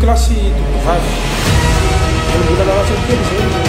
kelasy tovovavy mbola naratsy ny kely zay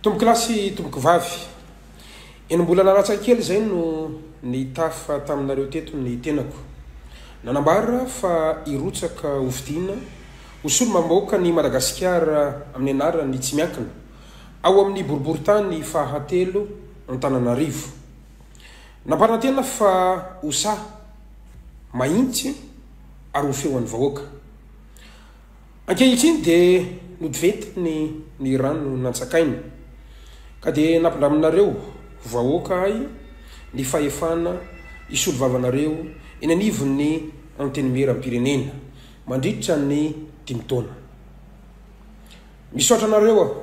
Tomboky lasy tomboky vavy enim-bolana ratsakely zay no ny tafa taminareo teto ny tenako nanambara fa irotsaka hovidina osolo mamboaka ny Madagasikara amin'ny anarana ny tsy miankina ao amin'ny boriboritany fahatelo Antananarivo. Namparantena fa osa maintsy ary ho feon'ny vahoaka. Ankehitriny dia nodivety ny rano nantsakaina ka dia nampidraminareo vahoaka ay ny fahefana isolo vavanareo eny anivon'ny antenimera am-pirenena mandritra ny 5 taona. Misaotra anareo aho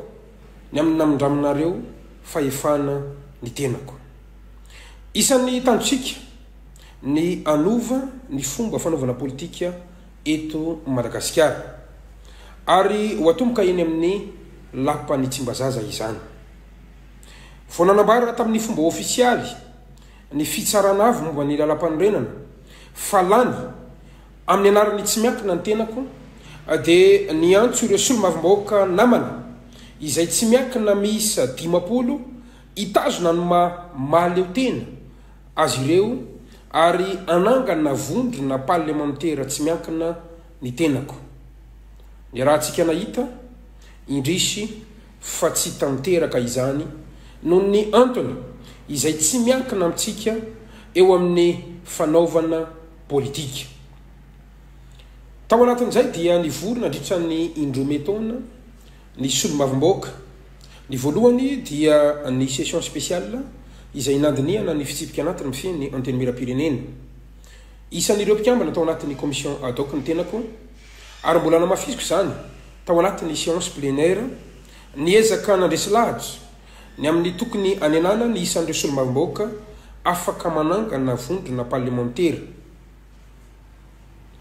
ny amin'ny namindraminareo fahefana ny tenako. Isan'ny tandrosika ny anova ny fomba fanaovana politika eto Madagasikara ary ho atomboka eny amin'ny lapany Tsimbazaza izany. Vao nanambara tamin'ny fomba ofisialy ny fitsarana avy momba ny lalam-panorenana fa lany amin'ny anarany tsy miankina ny tenako dia niantso ireo solomavim-bahoaka namana izay tsy miankina miisa 50 hitazona ny maleo tena azy ireo ary anangana vondrona parlementaire tsy miankina ny tenako. Ny raha antsika nahita indrisy fa tsy tanteraka izany noho ny antony izay tsy miankina amintsika eo amin'ny fanaovana politika. Tao anatin'izay dia nivorona nandritra ny indroa taona ny solomavim-bahoaka. Ny voalohany dia ny session spéciale izay nandiniana ny fitsipika anatiny mifeny antenimera-pirenena. Isan'ireo mpikambana tao anatin'ny commission ad hoc ny tenako ary mbola namafisiko izany tao anatin'ny séance plénaire niezaka nandresy lahatra ny amin'ny tokony anenana ny isan'ireo solomavim-bahoaka afaka manangana vondrona parlementaire.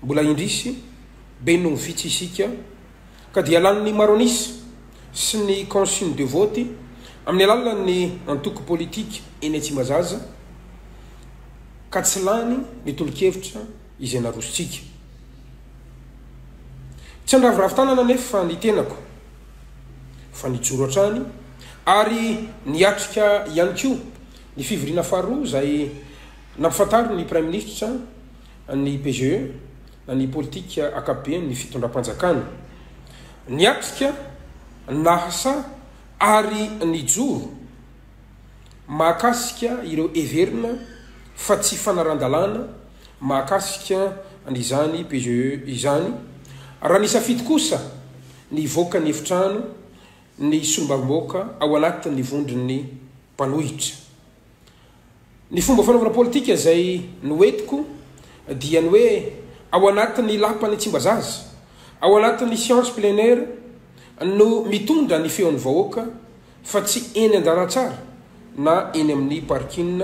Mbola indrisy be no vitsy isika ka dia lanin'ny maronisy sy ny consigne de vote amin'ny alalan'ny antoko politique eny Tsimbazaza ka tsy lany ny tolo-kevitra izay narositsika. Tsy andraviravin-tanana nefa ny tenako fa nijoro hatrany ary niatrika ihany koa ny fivoriana faharoa zay nampifantary ny prime ministre ny PGE na ny politika akapobeny ny fitondram-panjakana. Niatrika nahasa ary nijoro mahakasika ireo everina fa tsy fanaran-dalàna mahakasika n'izany PGE izany. Raha nisafidy kosa ny voaka ny efitrano ny solomavim-bahoaka ao anatin'ny vondron'ny mpanohitra. Ny fomba fanaovana politika izay noentiko dia ny hoe ao anatin'ny lapany Tsimbazaza ao anatin'ny séance plénaire no mitondra ny feon'ny vahoaka fa tsy eny andaratsara na eny amin'ny parking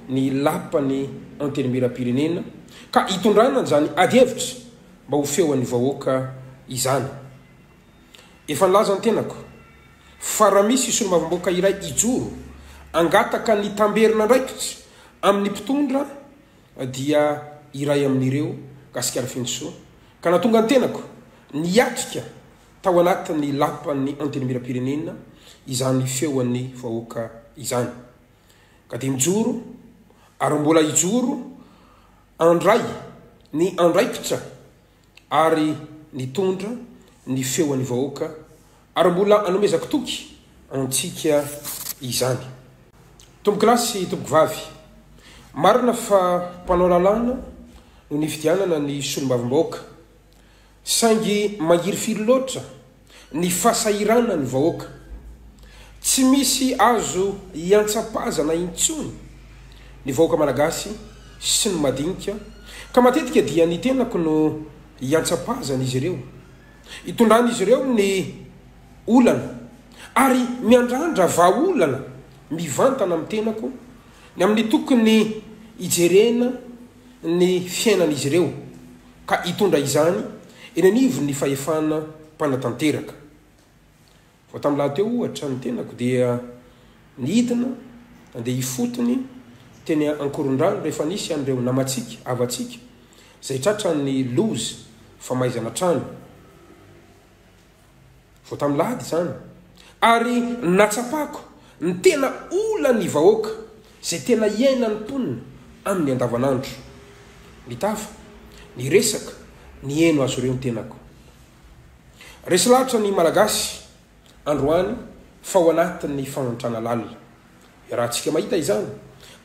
ny lapany antenimera-pirenena ka hitondrana zany ady hevitra mba ho feon'ny vahoaka izany. Efa nilaza ny tenako fa raha misy solomavim-bahoaka iray ijoro angataka ny tamberina ndraikitra amin'ny mpitondra dia iray amin'ireo gasikara fensoa ka natonga ny tenako niatrika tao anatin'ny lapany antenimera-pirenena izany feon'ny vahoaka izany. Ka dia mijoro ary mbola ijoro andray ny andraikitra ary nitondra ny feon'ny vahoaka ary mbola anomezako toky antsika izany. Tomboky lasy tomboky vavy marina fa mpanao lalàna no nifidianana ny solomavim-bahoaka saingy mangiry firy loatra ny fasahirana ny vahoaka. Tsy misy azo hiantsapazana intsony ny vahoaka malagasy sy ny madinika ka matetika dia ny tenako no hiantsapazana izy ireo, hitondrana izy ireo ny olana ary miandrandra vaolana mivantana amin'ny tenako ny amin'ny tokony hijerena ny fiainan'izy ireo ka hitondra izany eny anivony ny fahefana mpanatanteraka. Vao tamin'ny lahateo ohatra ny tenako dia nihidina andeha hifotony teny ankorondrano rehefa nisy an'ireo namatsika avatsika zay tratra ny lozy famaizana trano. Vao tamin'ny lahady zany ary natsapako ny tena ola ny vahoaka zay tena iaina ny mponina amin'ny andavanandro ny tafa ny resaka ny eno azo ireo ny tenako resy lahatra ny malagasy androany fa ao anatin'ny fanantrana lalina raha tsika mahita izany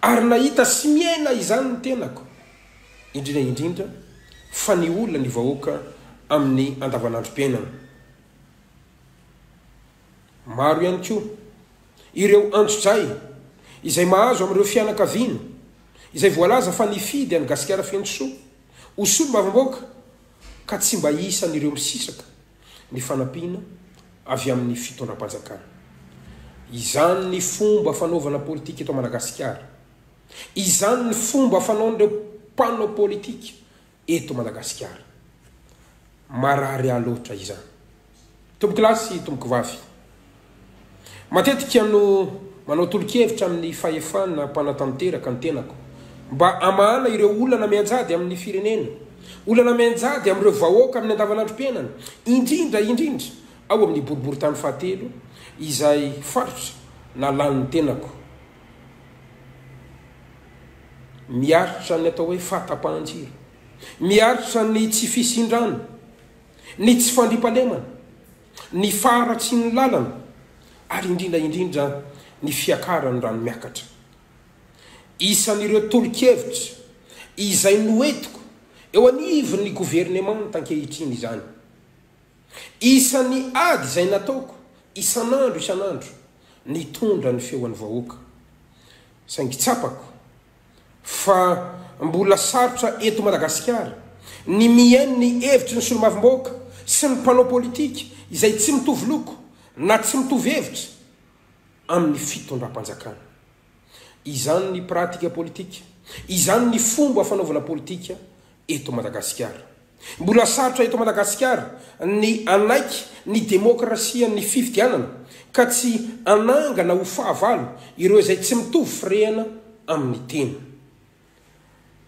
ary nahita sy miaina izany ny tenako indrindra fa ny olona ny vahoaka amin'ny andavanandrom-piainana maro ihany koa ireo antsozay izay mahazo amin'ireo fianakaviana izay voalaza fa nifidy any gasikara fensoa osolo mavamboaka ka tsy mba isan'ireo misisaka ny fanampiana avy amin'ny fitondram-panjakana izany ny fomba fanaovana politika eto Madagasikara izany ny fomba fanaon'ireo mpanao politika eto Madagasikara marary aloatra izany tomboky lasy tomboky vavy matetika no manao tolo-kevitra amin'ny fahefana mpanatanteraka ny tenako mba amahana ireo olana mianjady amin'ny firenena olana mianjady amin'ireo vahoaka amin'ny andavanandrom-piainana indrindra ao amin'ny boribory tany fahatelo izay farotra na lan'ny tenako miaritra ny atao hoe fahatapahan-jiro miaritra ny tsy fisindrano ny tsy fandripalemana ny faratsy ny lalana ary indrindra ny fiakarany rano miakatra isan'ireo tolo-kevitra izay noetiko eo anivon'ny gouvernement tankehitriny izany isan'ny ady izay nataoko isan'andro ny tondra ny feoan'ny vahoaka saingy tsapako fa mbola sarotra eto Madagasikara ny miaino ny hevitry ny solomavim-boaka sy ny mpanao politika izay tsy mitovy loko na tsy mitovy hevitra amin'ny fitondram-panjakana izany ny pratika politika izany ny fomba fanaovana politika eto Madagasikara mbola sarotra eto Madagasikara ny anaiky ny demokrasia ny fifidianana ka tsy anangana ho fahavalo ireo izay tsy mitovy firehana amin'ny tena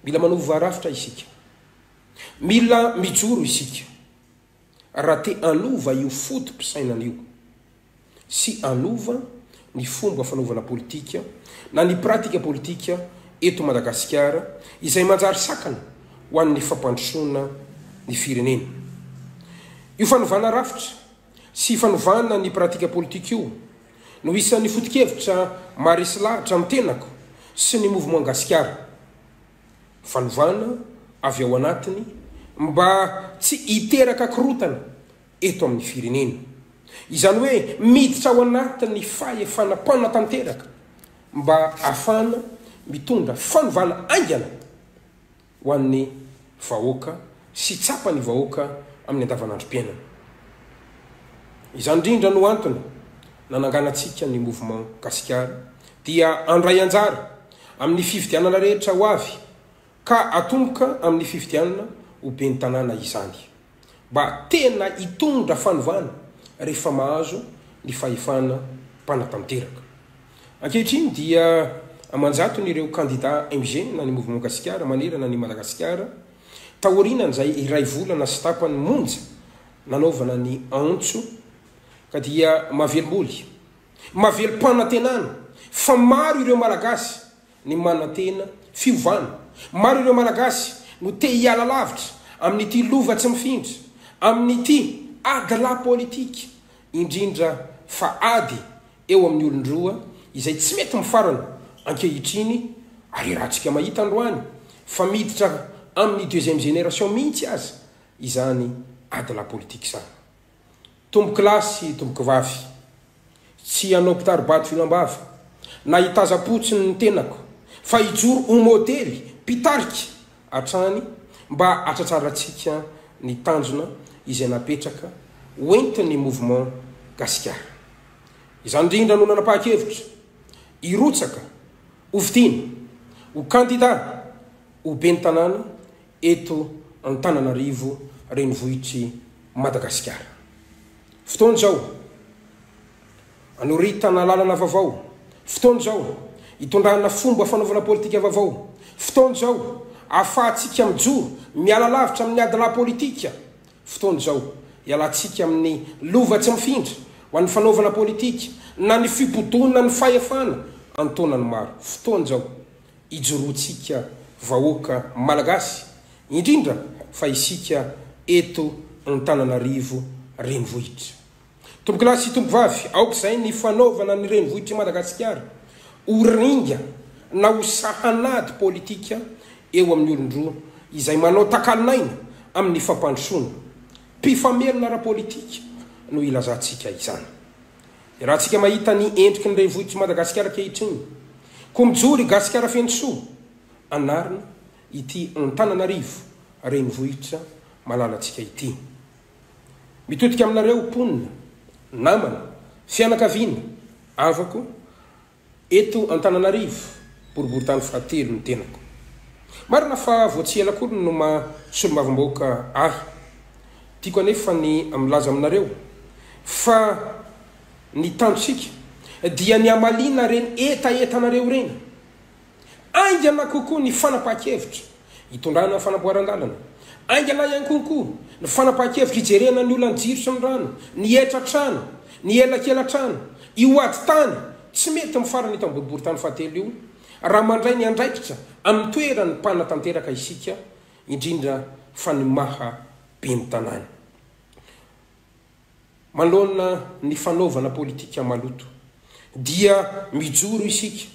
mila manova rafitra isika mila mijoro isika raha te anova io fotom-pisainana io sy anova ny fomba fanaovana politika na ny pratika politika eto Madagasikara izay manjary sakana ho an'ny fampandrosoana ny firenena io fanovana rafitra sy fanovana ny pratika politika io no isan'ny foto-kevitra maharesy lahatra amin'ny tenako sy ny mouvement Gasikara fanovana avy ao anatiny mba tsy hiteraka korotana eto amin'ny firenena izany hoe miditra ao anatin'ny fahefana mpanatanteraka mba afana mitondra fanovana aingana ho an'ny vahoaka sy tsapany vahoaka amin'ny andavanandrom-piainana izany indrindra no antony nananganantsika ny mouvement Gasikara dia andray anjara amin'ny fifidianana rehetra ho avy ka atomboka amin'ny fifidianana ho ben'ny tanàna izany mba tena hitondra fanovana rehefa mahazo ny fahefana mpanatanteraka ankehitriny dia amanjato n'ireo candidat MG na ny mouvement Gasikara manerana ny Madagasikara taorinan zay iray volana sy tapany monja nanaovana ny antso ka dia mahavelomboly mahavelom-panantenana fa maro ireo malagasy ny manantena fiovana maro ireo malagasy no te hiala lavitra amin'ity lova tsy mifindra amin'ity adala politika indrindra fa ady eo amin'ny olondroa izay tsy mety mifarana ankehitriny ary rahantsika mahita androany fa miditra amin'ny deuxième génération mihitsy aza izany adala politika izany tomboky lasy tomboky vavy tsy anao mpitaribato filam-bava na hitazapotsiny ny tenako fa hijoro ho modely mpitarika atrany mba atratsaratsika ny tanjona izay napetraka hoentiny mouvement Gasikara izany indrindra no nanapa-kevitra irotsaka ho vitina ho candidat ho ben'ny tanàna eto Antananarivo renivohitry Madagasikara fotoana zao anoritana lalana vaovao fotoana zao hitondrana fomba fanaovana politika vaovao fotoana zao afahantsika mijoro miala lavitra amin'ny adala politika fotoana zao hialantsika amin'ny lova tsy mifindra ho an'ny fanaovana politika na ny fipotona ny fahefana antonany maro fotoany zao ijoroantsika vahoaka malagasy indrindra fa isika eto Antananarivo renivohitra. Tomboky lahy sy tomboky vavy, aoka izay ny fanaovana ny renivohitra Madagasikara ho ringa na ho sahanady politika eo amin'ny olondroa izay manao takalinaina amin'ny fampandrosoana mpifamelona ara-politika no ilazantsika izany. Raha tsika mahita ny endriky ny renivohitra Madagasikara kehitriny ko mijory Gasikara Fensoa anarina ity Antananarivo renivohitra malalatsika ity. Mitodika aminareo mponina, namana, fianakaviana, avako eto Antananarivo, boriboritany fahatelo ny tenako. Marina fa voatsy elakory no masolomavim-bahoaka ahy. Tiako anefa ny milaza aminareo fa ny tanjosika dia ny amalina reny etaetanareo reny. Aingana kokoa ny fanapahan-kevitra hitondrana fanamboaran-dalana. Aingana ihany kokoa ny fanapahan-kevitra hijerena ny olona jiro sy ny rano, ny etra-trano, ny elakelan-trano, io ady tany tsy mety mifarany eto amboriboritany fahatelo io raha mandray ny andraikitra amin'ny toerany mpanatanteraka isika indrindra fa ny maha be ny tanàny. Manoloana ny fanaovana politika maloto dia mijoro isika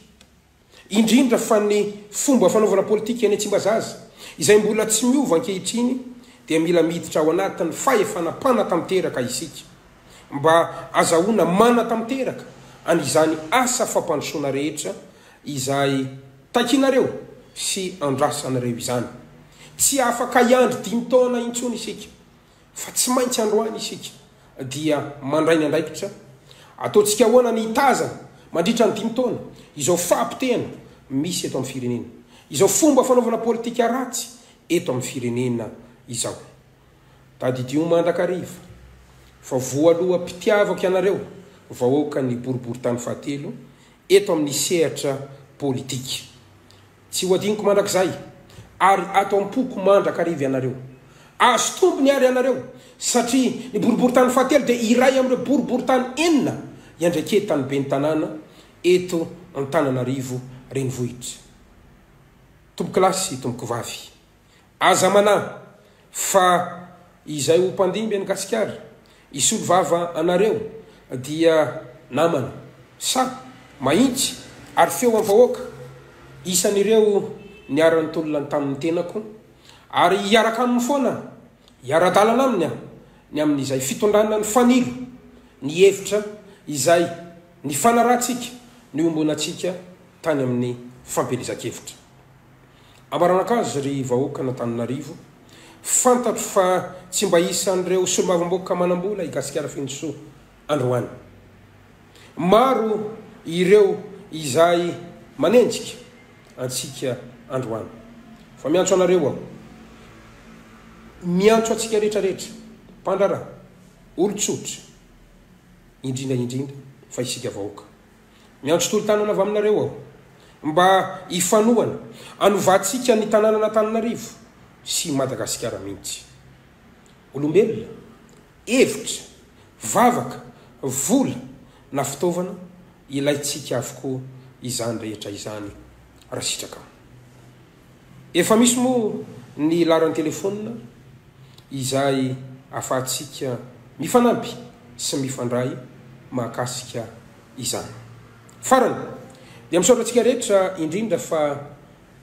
indrindra fa ny fomba fanaovana politika eny Tsimbazaza izay mbola tsy miova ankehitriny dia mila miditra ao anatin'ny fahefana mpanatanteraka isika mba azahoana manatanteraka an'izany asa fampandrosoana rehetra izay takinareo sy andrasanareo izany. Tsy afaka iandro 5 taona intsony isika fa tsy maintsy androany isika dia mandray ny andraikitra ataontsika ahoana ny tazana mandritra ny 5 taona izao fampitena misy eto amin'ny firenena, izao fomba fanaovana politika ratsy eto amin'ny firenena izao. Tadidio mandrakariva fa voaloha mpitiavako ianareo vahoaka ny boriboritany fahatelo eto amin'ny sehatra politika. Tsy ho adiniko mandrakizay ary ato am-poko mandrakariva ianareo. Azo tombony ary ianareo satria ny boriboritany fahatelo dia iray amin'ireo boriboritany 4 iandraketany be ny tanàna eto Antananarivo renivohitra. Tomboky lahy sy tomboky vavy, aza manahy fa izay ho mpandimby any Gasikara isolo vava anareo dia namana sa mahitsy ary feo amin'ny vahoaka isan'ireo niarany tolona tamin'ny tenako ary hiaraka amin'ny foana hiara-dalana aminy aho ny amin'izay fitondrana ny fanilo ny hevitra izay ny fanaratsika ny ombonatsika tany amin'ny fampelezan-kevitra. Amaranakazy ry vahoaka n'Antananarivo, fantatro fa tsy mba isan'ireo solomavim-bahoaka manam-bola i Gasikara Fensoa androany. Maro ireo izay manenjika antsika androany. Fa miantso anareo aho, miantso atsika rehetrarehetra, mpandrarà, olon-tsotra, indrindra fa isika vahoaka. Miantso tolo-tanana avy aminareo aho mba ifanohana anovantsika ny tanàna n'Antananarivo sy Madagasikara mihitsy. Olombelona, hevitra, vavaka, vola na fitaovana ilaitsika avokoa izany rehetra izany raha sitraka. Efa misy moa ny laran'ny telefônina izay ahafahantsika mifanampy sy mifandray mahakasika izany. Farany dia misaotratsika rehetra indrindra fa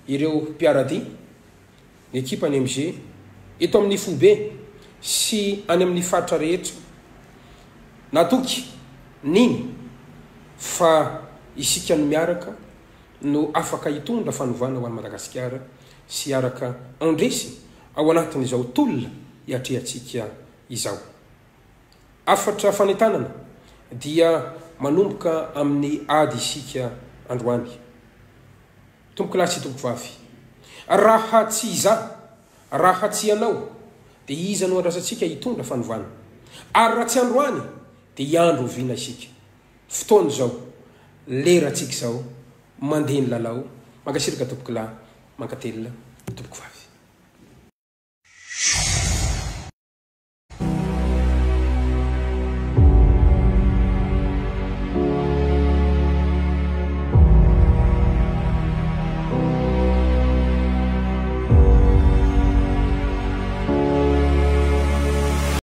ireo mpiaradia ny ekipa ny MG eto amin'ny Fobe sy any amin'ny faritra rehetra natoky niny fa isika no miaraka no afaka hitondra fanovana ho an'i Madagasikara sy araka andresy ao anatin'izao tolona hiatrehantsika izao. Afatra fanentanana dia manomboka amin'ny ady isika androany. Tomboky lahy sy tomboky vavy, raha tsy iza, raha tsy ianao dia iza no andrasantsika hitondra fanovana. Ary raha tsy androany dia iandro oviana isika. Fotoana zao, leratsika zao mandeha ny lalao, mankasiraka tomboky lahy, mankatelina tomboky vavy.